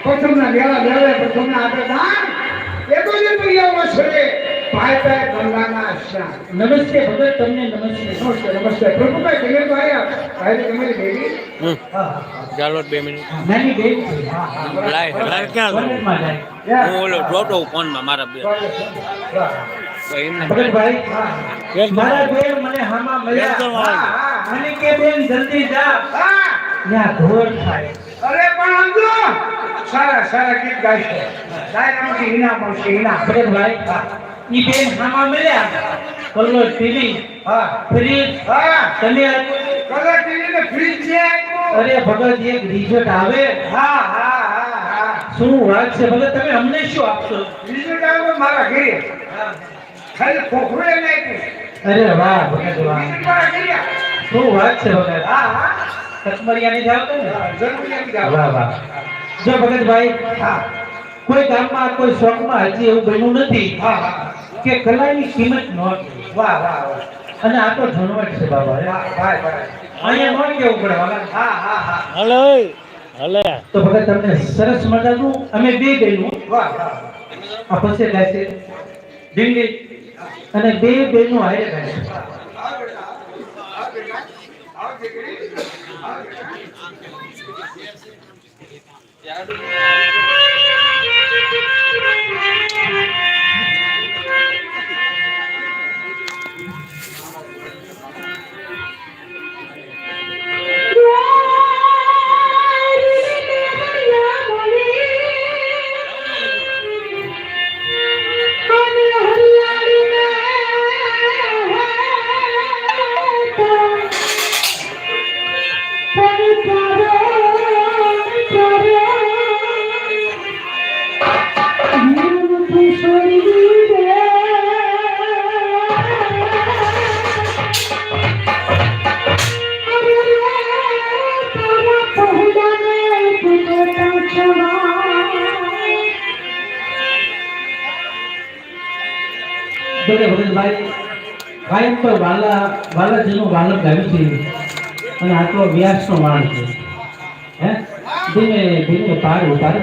પ્રથમના વેળા વેળે પ્રથમના આપણે દાન એ તો જે પ્રિયમાં છે ભાઈ ભાઈ ગંગાના આશ્રમ. નમસ્તે ભગત, તમને નમસ્તે. નમસ્તે નમસ્તે પ્રભુભાઈ તમે તો આયા ભાઈ તમારી બેબી ચાલો 2 મિનિટ નાની બેન છે. લાઈવ ક્યાં કોલેજમાં જાય. હું ઓલો જોતો ફોનમાં મારા બે તો એમને ભગતભાઈ, મારા બેન મને હામાં મળ્યા. મને કે બેન જલ્દી જા, હા ત્યાં ઢોર થાય. અરે પણ સમજો સારા સારા ગીત ગાય છે ડાયરામાંથી ઇનામ મળશે ઇનામ. ભગતભાઈ, ઈ બેન હામાં મળ્યા. કલર ટીવી, હા ફ્રીજ, હા તમે કલર ટીવી ને ફ્રીજ છે આપ્યું. અરે ભગત, એક રિઝલ્ટ આવે. હા હા હા હા શું વાત છે ભગત, તમે અમને શું આપશો? રિઝલ્ટ આવ્યું મારા ઘરે ખાલી ખોખરું એને આપ્યું. અરે વાહ ભગત વાહ, રિઝલ્ટ મારા ઘરે. શું વાત છે ભગત. હા હા કચમરિયાની જાવ તો ને. જરૂરી આવી જાવ. વાહ વાહ. જો ભગતભાઈ, હા કોઈ ગામમાં કોઈ શોખમાં હજી એવું બન્યું નથી હા હા કે કલાની કિંમત ન હોય. વાહ વાહ વાહ અને આ તો જનવટ છે બાબા. ભાઈ ભાઈ અહીંયા ન કેવું પડે વાલા. હા હા હા હલે હલે તો ભગત તમને સરસ મજાનું અમે બે બહેનું વાહ વાહ આ પછી ગાય છે ઢીંગલી, અને બે બહેનું હારે ગાય છે. ભલે ભગતભાઈ, કાયમ તો વાલાજીનું વાલક ગાયું છે અને આટલો વ્યાસનો માણ છે. હે ધીમે ધીમે પાર ઉતાર.